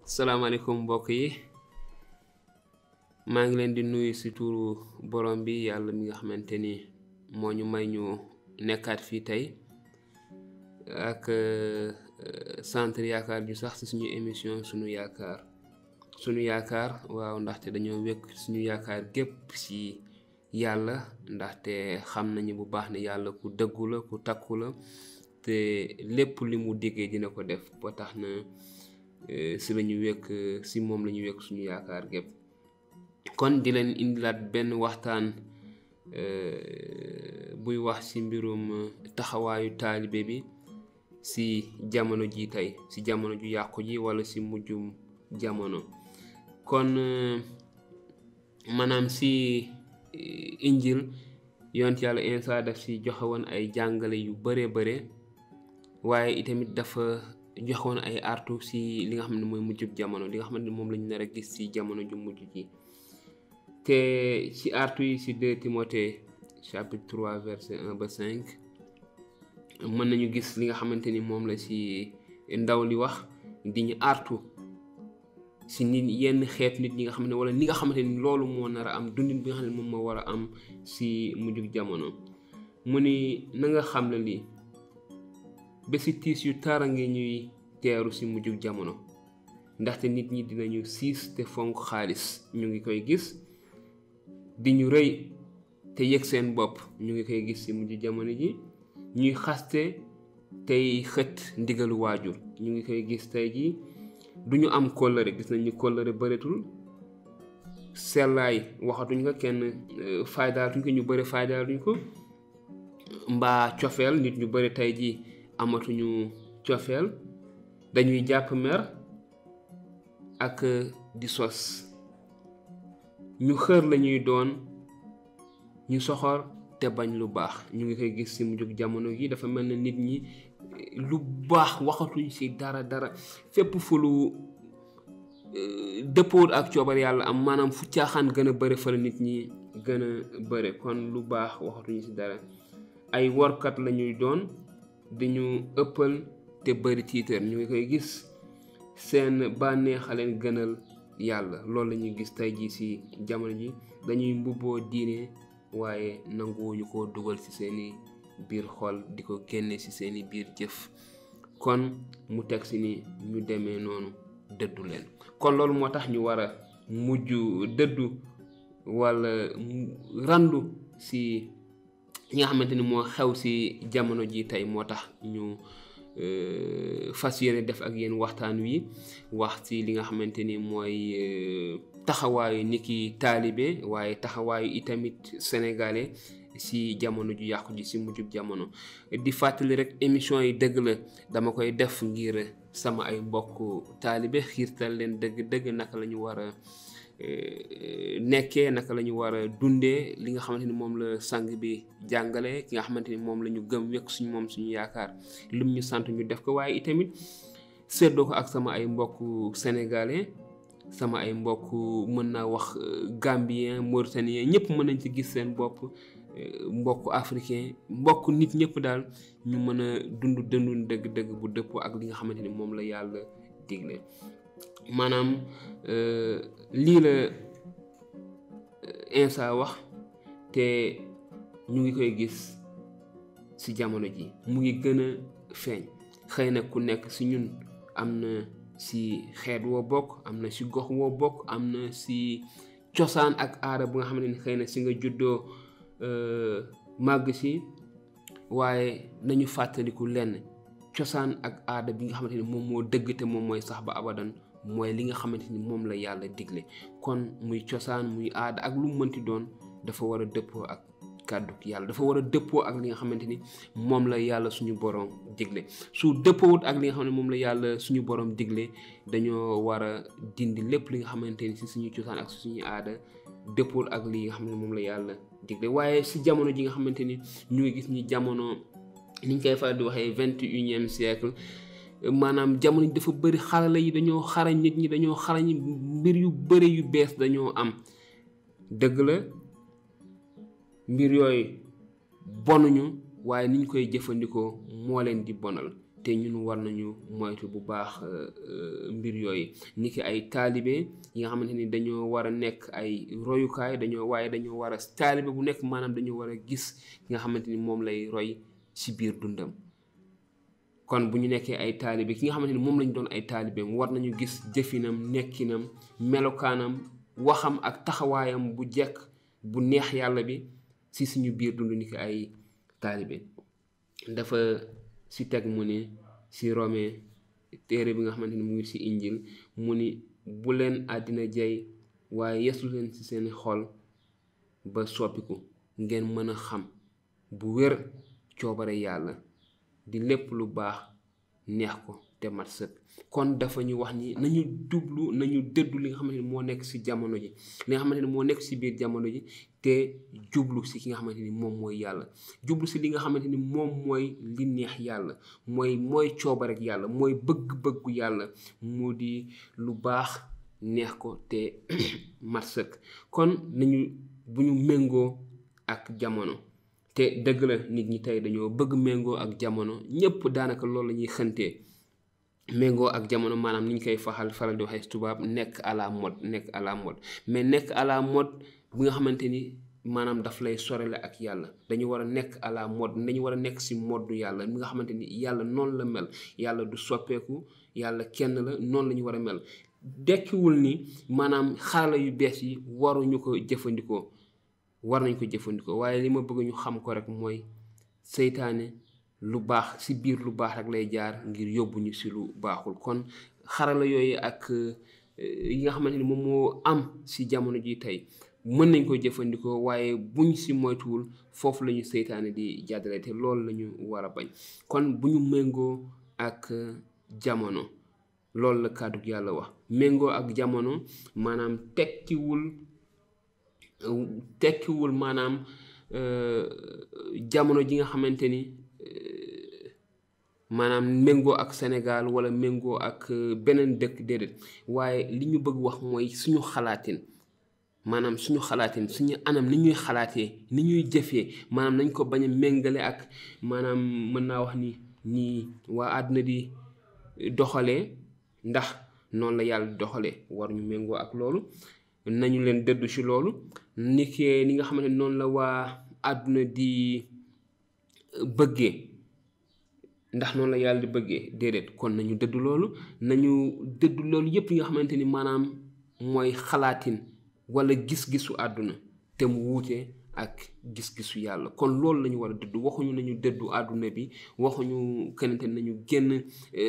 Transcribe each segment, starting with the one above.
salaamaaleykum mbokk yi maa ngi leen di nuyu ci turu borom bi yàlla mi nga xamante ni moo ñu may ñu nekkaat fii tey ak centre yaakaar ju sax ci suñu émission sunu yaakaar waaw ndaxte dañoo wekk suñu yaakaar gépp ci yàlla ndaxte xam nañu bu baax ne yàlla ku dëggu la ku takku la te lépp li mu diggee dina ko def ba tax na si lañu wekk si moom lañu wekk suñu yaakaar gépp kon di leen indilaat benn waxtaan buy wax ci mbirum taxawaayu taalibe bi si jamono ji tey si jamono ju yàqu ji wala si mujjum jamono kon maanaam si injil yonent yàlla Iisaa daf si joxe woon ay jàngale yu bare waaye itamit dafa joxoon ay artu si li nga xam ne mooy mujjub jamono li nga xam ne moom lañu nar a gis si jamono ju mujj ji te ci artu yi si 2 Timothée chapitre 3 verset 1 ba 5 mën nañu gis li nga xamante ni moom la si ndaw li wax di ñu artu si nit yenn xeet nit ñi nga xam ne wala ni nga xamante ni loolu moo nar a am dundin bi nga xam ne moom moo war a am si mujjub jamono mu ni na nga xam ne lii ba si tiis yu tara ngi ñuy teeru si mujjug jamono ndaxte nit ñi dinañu siis te fonk xaalis ñu ngi koy gis di ñu rëy te yëg seen bopp ñu ngi koy gis si mujjug jamono ji ñuy xaste tey xët ndigalu waajur ñu ngi koy gis tey ji duñu am kóllëre gis nañu kóllëre bëreetul sellaay waxatuñ ko kenn faydaatuñ ko ñu bëri faydaatuñ ko mbaa cofeel nit ñu bëri tey ji amatuñu cofeel dañuy jàpp mer ak di sos ñu xër lañuy doon ñu soxor te bañ lu baax ñu ngi koy gis ci mujjug jamono gi dafa mel ne nit ñi lu baax waxatuñ ci dara fépp fu lu dëppoot ak coobar yàlla am maanaam fu caaxaan gën a bëri fa la nit ñi gën a bëri kon lu baax waxatuñ ci dara ay workat lañuy doon dañu ëppal te bëri tiitar ñu ngi koy gis seen bànneexaleen gënal yàlla loolu la ñuy gis tey jii ci jamono ji dañuy mbubboo diine waaye nanguwuñu ko dugal ci seeni biir xol di ko génne ci seeni biir jëf kon mu teg ci ni ñu demee noonu dëddu leen kon loolu moo tax ñu war a mujj dëddu walla randu ci li nga xamante ni moo xew ci jamono ji tey moo tax ñu fas yéene def ak yéen waxtaan wi wax ci li nga xamante ni mooy taxawaayu niki taalibe waaye taxawaayu itamit sénégalais ci jamono ju yàqu ji ci mujjub jamono di fàttali rek émission yi dëgg la dama koy def ngir sama ay mbokk taalibe xiirtal leen dëgg naka la ñu war a nekkee naka la ñu war a dundee li nga xamante ni moom la sang bi jàngale ki nga xamante ni moom la ñu gëm wekk suñu yaakaar lum ñu sant ñu def ko waaye itamit seddoo ko ak sama ay mbokk sénégalais sama ay mbokk mën naa wax gambien mauritanien ñëpp mën nañ ci gis seen bopp mbokk africain mbokk nit ñëpp daal ñu mën a dund dëgg bu dëppoo ak li nga xamante ni moom la yàlla digle maanaam lii la Iisaa wax te ñu ngi koy gis ci jamono ji mu ngi gën a feeñ xëy na ku nekk ci ñun am na ci xeet woo bokk am na ci gox woo bokk am na ci cosaan ak aada bu nga xamante ni xëy na ci nga juddoo màgg ci waaye nañu fàttaliku lenn cosaan ak aada bi nga xamante ni moom moo dëgg te moom mooy sax ba abadan mooy li nga xamante ni moom la yàlla digle kon muy cosaan muy aada ak lu mënti doon dafa war a dëppoo ak kàddu yàlla dafa war a dëppoo ak li nga xamante ni moom la yàlla suñu borom digle su dëppoowut ak li nga xam ne moom la yàlla suñu borom digle dañoo war a dindi lépp li nga xamante ni ci suñu cosaan ak suñu aada dëppoowut ak li nga xam ne moom la yàlla digle waaye ci jamono ji nga xamante ni ñu ngi gis ni jamono niñ koy faral di waxee 21e siècle maanaam jamono dafa bëri xarala yi dañoo xarañ nit ñi dañoo xarañ mbir yu bëri yu bees dañoo am dëgg la mbir yooyu bonuñu waaye niñ koy jëfandikoo moo leen di bonal te ñun war nañu moytu bu baax mbir yooyu niki ay taalibe yi nga xamante ni dañoo war a nekk ay royukaay dañoo war a taalibe bu nekk maanaam dañoo war a gis ki nga xamante ni moom lay roy ci biir dundam. kon bu ñu nekkee ay taalibe ki nga xamante ni moom lañ doon ay taalibeem war nañu gis jëfinam nekkinam melokaanam waxam ak taxawaayam bu jekk bu neex yàlla bi ci suñu biir dund niki ay taalibe. dafa ci teg mu ni ci Romain téere bi nga xamante ni mu ngi ci Injil mu ni bu leen àddina jey waaye yeesu leen ci seen xol ba soppiku ngeen mën a xam bu wér coobare yàlla di lépp lu baax neex ko te mat sëkk. kon dafa ñu wax ni nañu dëddu li nga xamante ni moo nekk ci jamono ji li nga xamante ni moo nekk ci biir jamono ji te jublu ci ki nga xamante ni moom mooy yàlla jublu ci li nga xamante ni moom mooy li neex yàlla mooy coobarek yàlla mooy bëgg-bëggu yàlla mu di lu baax neex ko te mat sëkk. kon bu ñu méngoo ak jamono te dëgg la nit ñi tey dañoo bëgg méngoo ak jamono ñëpp daanaka loolu la ñuy xëntee méngoo ak jamono maanaam ni ñu koy faral di waxee tubaab nekk à la mode mais nekk à la mode bi nga xamante ni maanaam daf lay sorale ak yàlla dañu war a nekk à la mode dañu war a nekk ci moddu yàlla mi nga xamante ni yàlla noonu la mel yàlla du soppeeku yàlla kenn la noonu la ñu war a mel. dekkiwul ni maanaam xarala yu bees yi waruñu ko jëfandikoo war nañ ko jëfandikoo waaye li ma bëgg ñu xam ko rek mooy seytaane lu baax ci biir lu baax rek lay jaar ngir yóbbu ñu ci lu baaxul. kon xarala yooyu ak yi nga xamante ni moom moo am ci jamono ji tey mën nañ ko jëfandikoo waaye buñ ci moytuwul foofu lañu seytaane di jàddale te loolu lañu war a bañ. kon bu ñu méngoo ak jamono loolu la kàddu yàlla wax méngoo ak jamono maanaam tekkiwul maanaam jamono ji nga xamante ni maanaam méngoo ak Sénégal wala méngoo ak beneen dëkk déedéet waaye li ñu bëgg wax mooy suñu xalaatin suñu anam ni ñuy xalaatee ni ñuy jëfee maanaam nañ ko bañ a méngale ak maanaam mën naa wax ni waa àdduna di doxalee ndax noonu la yàlla doxalee war ñu méngoo ak loolu nañu leen dëddu ci loolu ni nga xamante ne noonu la waa àdduna di bëggee ndax noonu la yàlla di bëggee déedéet. kon nañu dëddu loolu yépp yi nga xamante ni maanaam mooy xalaatin wala gis-gisu àdduna te mu wuute ak gis-gisu yàlla. kon loolu lañu war a dëddu waxuñu nañu dëddu àdduna bi waxuñu kenente nañu génn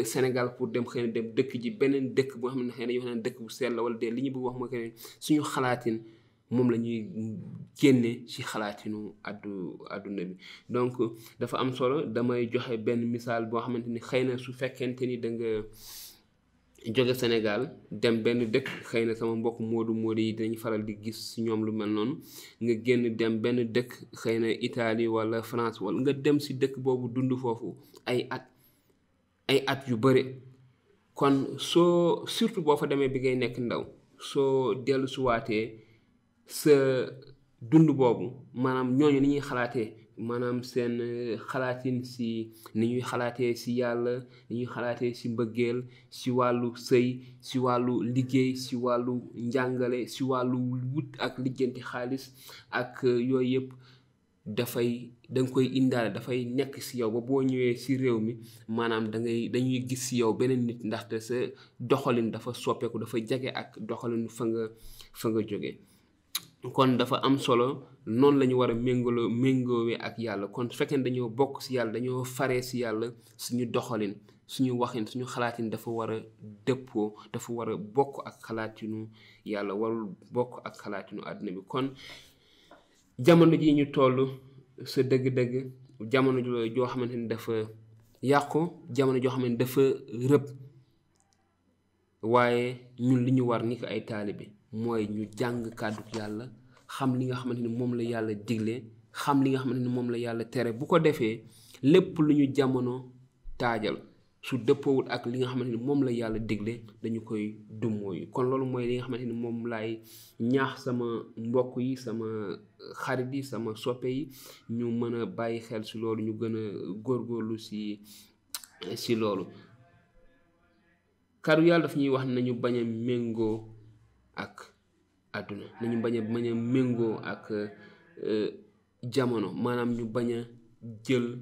Sénégal pour dem xëy na dem dëkk ji beneen dëkk boo xam ne xëy na yoo xam ne dëkk bu sell la wala de li ñu bëgg wax mooy que suñu xalaatin moom la ñuy génne ci xalaatinu àdduna bi. donc dafa am solo damay joxe benn misaal boo xamante ni xëy na su fekkente ni da nga jóge Sénégal dem benn dëkk xëy na sama mbokk moodu yi dañu faral di gis ci ñoom lu mel noonu nga génn dem benn dëkk xëy na Italie wala France wala nga dem ci dëkk boobu dund foofu ay at yu bare. kon surtout boo fa demee bi ngay nekk ndaw soo dellu suwaatee sa dund boobu maanaam ñooñu ni ñuy xalaatee maanaam seen xalaatin ci ni ñuy xalaatee ci yàlla ni ñuy xalaatee ci mbëggeel ci wàllu sëy ci wàllu liggéey ci wàllu njàngale ci wàllu wut ak lijjanti xaalis ak yooyu yëpp danga koy indaale dafay nekk ci yow ba boo ñëwee ci réew mi maanaam dañuy gis ci yow beneen nit ndaxte sa doxalin dafa soppeeku dafa jege ak doxalin fa nga jóge. kon dafa am solo noonu la ñu war a méngoowee ak yàlla. kon su fekkee dañoo bokk ci yàlla dañoo faree ci yàlla suñu doxalin suñu waxin suñu xalaatin dafa war a dëppoo dafa war a bokk ak xalaatinu yàlla warul bokk ak xalaatinu àdduna bi. kon jamono ji ñu toll sa dëgg-dëgg jamono joo xamante ni dafa yàqu jamono joo xamante ni dafa rëb waaye ñun li ñu war ni ko ay taalibe mooy ñu jàng kàddu yàlla xam li nga xamante ni moom la yàlla digle xam li nga xamante ni moom la yàlla tere bu ko defee lépp lu ñu jamono taajal su dëppoowul ak li nga xamante ni moom la yàlla digle dañu koy dummóoyu. kon loolu mooy li nga xamante ni moom laay ñaax sama mbokk yi sama xarit yi sama soppe yi ñu mën a bàyyi xel ci loolu ñu gën a góorgóorlu ci si loolu. Kàddu yàlla daf ñuy wax nañu bañ a méngoo ak àdduna, nañu bañ a méngoo ak jamono, maanaam ñu bañ a jël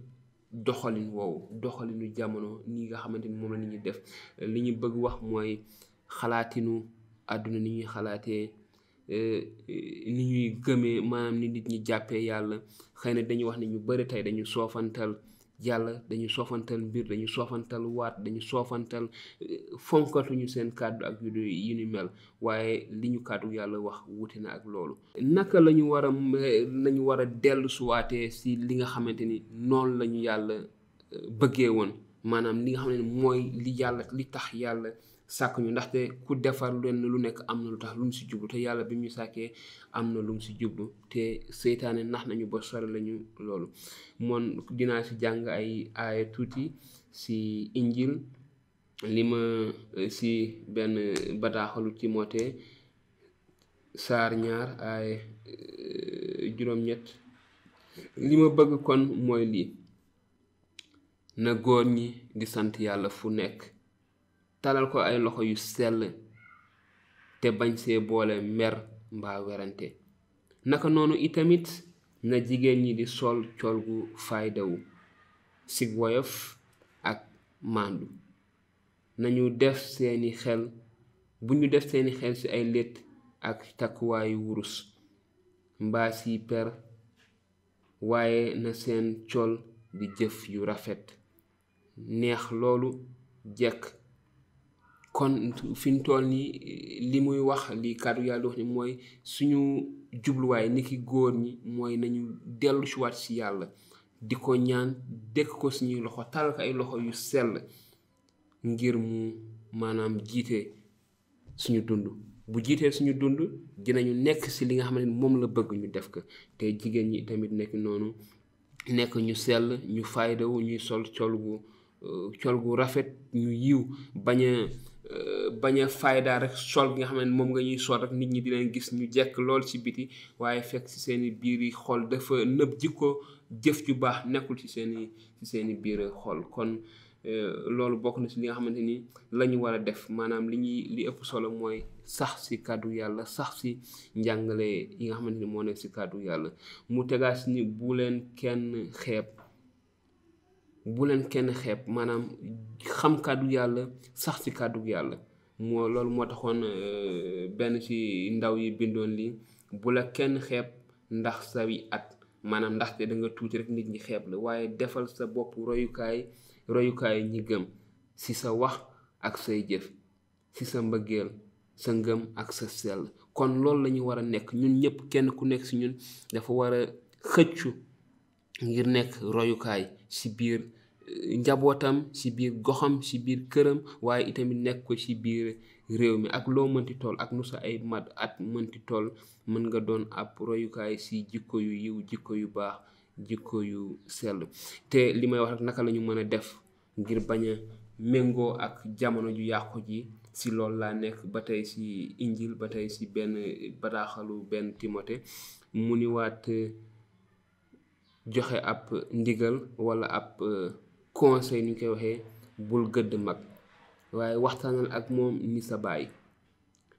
doxalin woowu, doxalinu jamono ni nga xamante ni moom la nit ñi def. li ñu bëgg wax mooy xalaatinu àdduna, ni ñuy xalaatee, ni ñuy gëmee, maanaam ni nit ñi jàppee yàlla. xëy na dañuy wax ne ñu bëri tey dañu soofantal yàlla, dañu soofantal mbir, dañu soofantal waat, dañu soofantal, fonkatuñu seen kàddu ak yu ni mel, waaye li ñu kàddu yàlla wax wuute na ak loolu. naka lañu war a dellu suwaatee si li nga xamante ni noonu lañu yàlla bëggee woon, maanaam li nga xam ne mooy li tax yàlla sàkk ñu, ndaxte ku defar lenn lu nekk am na lu tax lu mu si jublu, te yàlla bi mu sàkkee am na lu mu si jublu, te seytaane nax nañu ba sore lañu loolu. moon dinaa si jàng ay aaya tuuti si injil, li ma si benn bataaxalu Timote saar 2 aaya 7. li ma bëgg kon mooy lii: na góor ñi di sant yàlla fu nekk, talal ko ay loxo yu sell, te bañ see boole mer mbaa werante. naka noonu itamit na jigéen ñi di sol col gu faydawu, sig woyof ak màndu. nañu def seeni xel bu ñu def seeni xel ci ay létt ak takkuwaayu wurus mbaa si per, waaye na seen col di jëf yu rafet, neex loolu, jekk. kon fi ñu toll nii li muy wax, li kàddu yàlla wax ni mooy suñu jubluwaay niki góor ñi mooy nañu dellu si waat si yàlla, di ko ñaan, dekk ko suñuy loxo, talal ko ay loxo yu sell, ngir mu maanaam jiite suñu dund. bu jiitee suñu dund dinañu nekk si li nga xamante ni moom la bëgg ñu def ko. te jigéen ñi tamit nekk noonu, nekk ñu sell, ñu faydawu, ñuy sol col gu rafet, ñu yiw, bañ a fayda rek sol gi nga xam ne moom nga ñuy sol rek nit ñi di leen gis ñu jekk lool ci biti, waaye fekk ci seeni biir yi xol dafa nëb jikko jëf ju baax nekkul ci seeni biir xol. kon loolu bokk na ci li nga xamante ni la ñu war a def, maanaam li ëpp solo mooy sax ci kàddu yàlla, sax ci njàngale yi nga xamante ni moo nekk ci kàddu yàlla. mu tegaat ci ni bu leen kenn xeeb, maanaam xam kàddu yàlla, sax ci kàddu yàlla. loolu moo taxoon benn ci ndaw yi bindoon li: bu la kenn xeeb ndax sawi at, maanaam ndaxte da nga tuuti rek nit ñi xeeb la, waaye defal sa bopp royukaay ñi gëm, ci sa wax ak say jëf, ci sa mbëggeel, sa ngëm ak sa sell. kon loolu la ñu war a nekk ñun ñëpp, kenn ku nekk ci ñun dafa war a xëccu ngir nekk royukaay ci biir njabootam, ci biir goxam, ci biir këram, waaye itamit nekk ko ci biir réew mi. ak loo mënti toll, ak nu sa ay at mënti toll, mën nga doon ab royukaay ci jikko yu yiw, jikko yu baax, jikko yu sell. te li may wax rek, naka la ñu mën a def ngir bañ a méngoo ak jamono ju yàqu ji, ci loolu laa nekk ba tey ci injil, ba tey ci benn bataaxalu benn Timote. mu ni waat joxe ab ndigal walla ab conseil, ni ñu koy waxee: bul gëdd mag, waaye waxtaanal ak moom ni sa baay.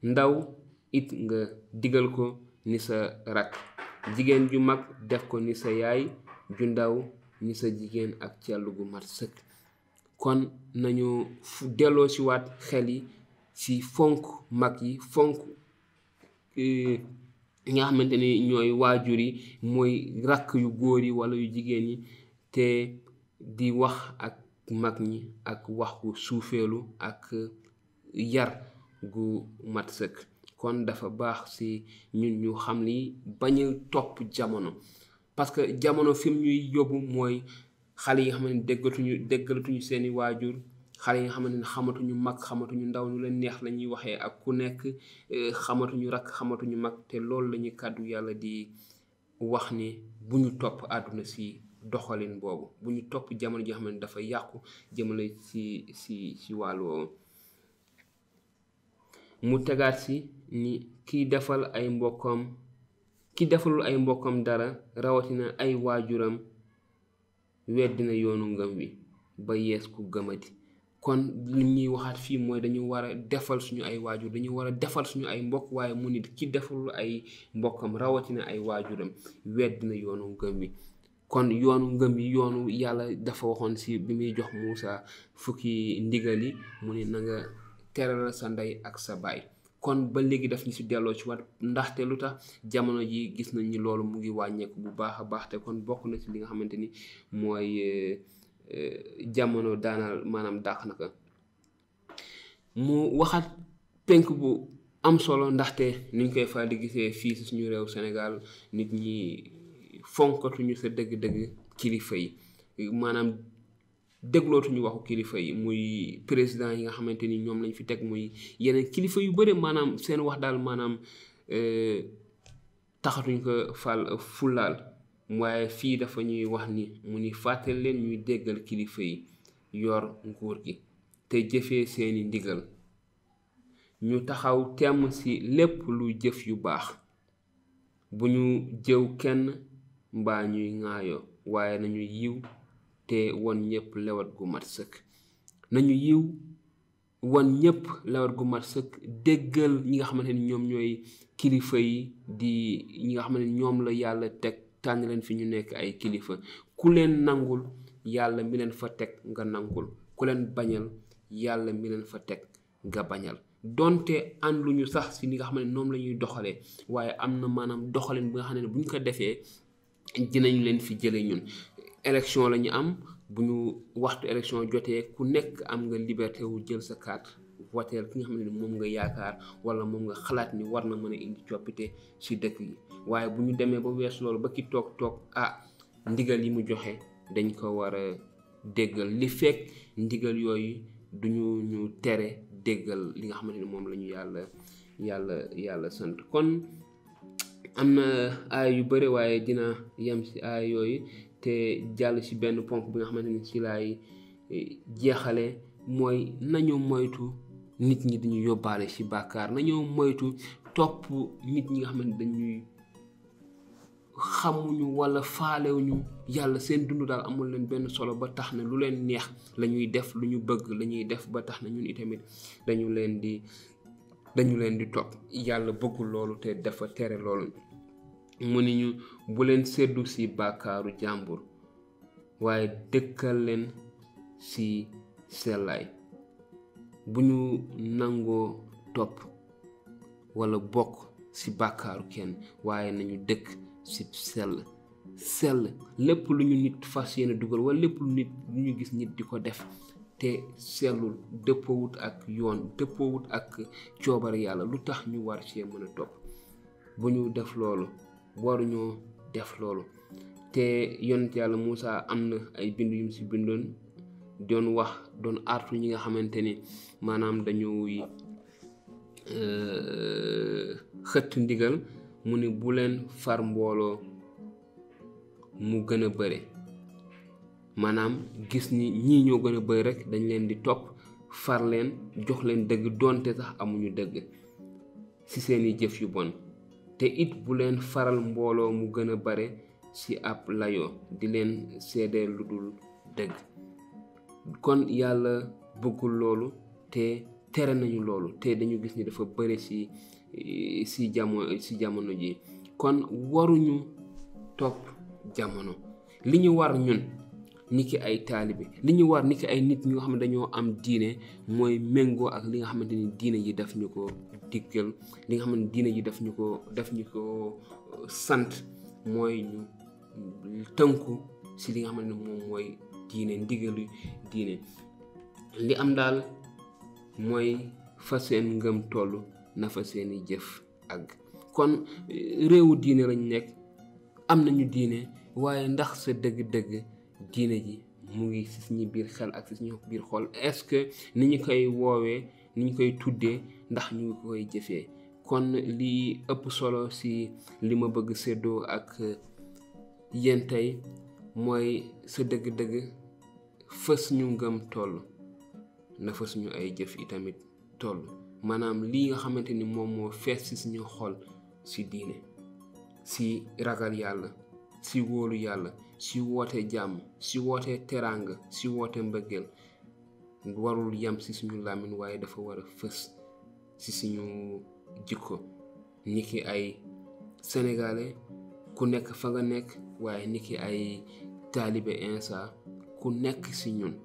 ndaw it nga digal ko ni sa rak. jigéen ju mag def ko ni sa yaay, ju ndaw ni sa jigéen ak cellu gu mat sëkk. kon nañu delloo ci waat xel yi ci fonk mag yi, fonk nga xamante ni ñooy waajur yi, mooy rakk yu góor yi walla yu jigéen yi, te di wax ak mag ñi ak wax gu suufeelu ak yar gu mat sëkk. kon dafa baax ci ñun ñu xam li, bañ a topp jamono, parce que jamono fi mu ñuy yóbbu mooy xale yi nga xam ne déggalatuñu seeni waajur, xale yi nga xamante ne xamatuñu mag, xamatuñu ndaw, ñu leen neex la ñuy waxee ak ku nekk, xamatuñu rakk, xamatuñu mag. te loolu la ñuy kàddu yàlla di wax ni bu ñu topp àdduna ci doxalin boobu, bu ñu topp jamono ji nga xam ne dafa yàqu jëmale ci wàllu woowu. mu tegaat ci ni ki defalul ay mbokkam dara, rawatina ay waajuram, weddina yoonu ngëm wi. ba yees ku gëmadi. kon li ñuy waxaat fii mooy dañu war a defal suñu ay waajur, dañu war a defal suñu ay mbokk, waaye mu nit ki deful ay mbokkam rawatina ay waajuram wedd na yoonu ngëm wi. kon yoonu ngëm yi yoonu yàlla dafa waxoon si bi muy jox Muusa fukki ndigal yi mu ne na nga teral sa ndey ak sa baay. kon ba léegi daf ñu si delloo ci wat ndaxte lu tax jamono ji gis nañ ni loolu mu ngi wàññeeku bu baax a baax te kon bokk na ci li nga xamante ni mooy jamono daanal maanaam dàq na ko. mu waxaat penk bu am solo ndaxte niñ koy faral di gisee fii si suñu réew Sénégal nit ñi fonkatuñu sa dëgg-dëgg kilifa yi, maanaam déglootuñu waxu kilifa yi, muy président yi nga xamante ni ñoom lañ fi teg, muy yeneen kilifa yu bëri maanaam seen wax daal maanaam taxatuñ ko fulaal. waaye fii dafa ñuy wax ni mu ni fàttali leen ñuy déggal kilifa yi yor nguur gi te jëfee seeni ndigal, ñu taxaw temm ci lépp lu jëf yu baax, bu ñu jëw kenn mbaa ñuy ŋaayoo, waaye nañu yiw te won ñëpp lewat gu mat sëkk. nañu yiw won ñëpp lewat gu mat sëkk, déggal ñi nga xamante ni ñoom ñooy kilifa yi, di ñi nga xamante ni ñoom la yàlla teg tànn leen fi ñu nekk ay kilifa. ku leen nangul yàlla mi leen fa teg nga nangul, ku leen bañal yàlla mi leen fa teg nga bañal. donte ànduñu sax si li nga xam ne noonu la ñuy doxalee, waaye am na maanaam doxalin bi nga xam ne bu ñu ko defee dinañ leen fi jële. ñun élection la ñu am, bu ñu waxtu élection jotee ku nekk am nga liberté wu jël sa carte woteel ki nga xam ne moom nga yaakaar wala moom nga xalaat ni war na mën a indi coppite si dëkk yi. waaye bu ñu demee ba weesu loolu ba ki toog ndigal yi mu joxe dañ ko war a déggal, li fekk ndigal yooyu duñu ñu tere déggal li nga xamante ni moom la ñu yàlla sant. kon am na aay yu bëri waaye dina yem si aay yooyu te jàll si benn ponk bi nga xamante ni si laay jeexale, mooy nañu moytu nit ñi dañu yóbbaale si bàkkaar. nañu moytu topp nit ñi nga xamante dañuy xamuñu wala faalewuñu yàlla, seen dund daal amul leen benn solo ba tax na lu leen neex la ñuy def, lu ñu bëgg la ñuy def ba tax na ñun itamit dañu leen di topp. yàlla bëggul loolu te dafa tere loolu. mu ni ñu bu leen seddu si bàkkaaru jàmbur waaye dëkkal leen si sellaay. bu ñu nangoo topp wala bokk si bàkkaaru kenn, waaye nañu dëkk si sell. lépp lu ñu nit fas yéene dugal wala lépp lu ñu gis nit di ko def te sellul, dëppoowut ak yoon, dëppoowut ak coobare yàlla, lu tax ñu war cee mën a topp. bu ñu def loolu waruñoo def loolu. te yonent yàlla Muusa am na ay bind yu mu si bindoon doon artu ñi nga xamante ni maanaam dañuy xëtt ndigal. mu ni bu leen far mbooloo mu gën a bëre, maanaam gis ni ñii ñoo gën a bëri rek dañ leen di topp, far leen jox leen dëgg doonte sax amuñu dëgg ci seeni jëf yu bon. te it bu leen faral mbooloo mu gën a bare ci ab layoo di leen seede lu dul dëgg. kon yàlla bëggul loolu te tere nañu loolu, te dañu gis ni dafa bëri si jamono ji. kon waruñu topp jamono. li ñu war ñun niki ay taalibe, li ñu war niki ay nit ñi nga xam ne dañoo am diine, mooy méngoo ak li nga xamante ni diine yi daf ñu ko diggal, li nga xam ne diine yi daf ñu ko sant, mooy ñu tënku si li nga xamante ne moom mooy diine, ndigalu diine. li am daal mooy fa seen ngëm toll na fa seeni jëf àgg. kon réewu diine lañ nekk, am nañu diine, waaye ndax sa dëgg-dëgg diine ji mu ngi si suñu biir xel ak si suñu biir xol? est-ce que ni ñu koy woowee, ni ñu koy tuddee, ndax ñu ngi koy jëfee? kon li ëpp solo si li ma bëgg séddoo ak yéen tey mooy sa dëgg-dëgg fa suñu ngëm toll na fa suñu ay jëf itamit toll. maanaam lii nga xamante ni moom moo fees si suñu xol si diine, si ragal yàlla, si wóolu yàlla, si woote jàmm, si woote teraanga, si woote mbëggeel warul yam si suñu làmmiñ waaye dafa war a fës si suñu jikko niki ay sénégalais ku nekk fa nga nekk waaye niki ay taalibe Insa ku nekk si ñun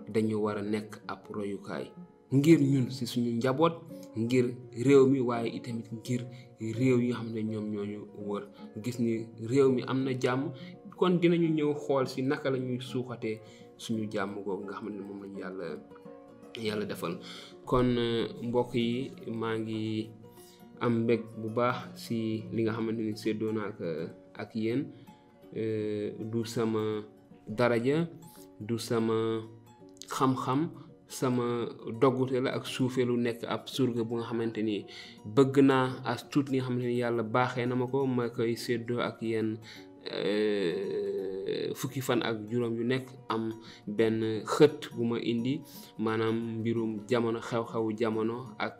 dañu war a nekk ab royukaay ngir ñun si suñu njaboot ngir réew mi waaye itamit ngir réew yi nga xam ne ñoom ñooñu wër gis ni réew mi am na jàmm kon dinañu ñëw xool si naka la ñuy suuxatee suñu jàmm googu nga xam ne moom lañu yàlla defal kon mbokk yi maa ngi am mbég bu baax si li nga xamante ni séddoo naa ak yéen du sama daraja du sama xam-xam sama doggute la ak suufeelu nekk ab surga bu nga xamante ni bëgg naa as tuut li nga xamante ni yàlla baaxee na ma ko ma koy séddoo ak yéen fukki fan ak juróom yu nekk am benn xët bu ma indi maanaam mbirum jamono xew-xewu jamono ak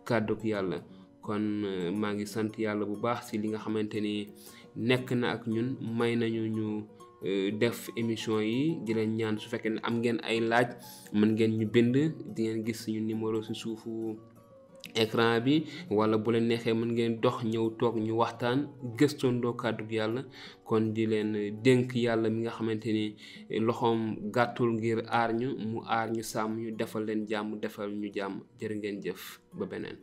kàddug yàlla kon maa ngi sant yàlla bu baax si li nga xamante ni nekk na ak ñun may nañu ñu def émission yi di leen ñaan su fekkee ne am ngeen ay laaj mën ngeen ñu bind di ngeen gis suñu numéro si suufu écran bi wala bu leen neexee mën ngeen dox ñëw toog ñu waxtaan gëstoondoo kàddu gi yàlla kon di leen dénk yàlla mi nga xamante ni loxoom gàttul ngir aar ñu mu aar ñu sàmm ñu defal leen jàmm defal ñu jàmm jërë ngeen jëf ba beneen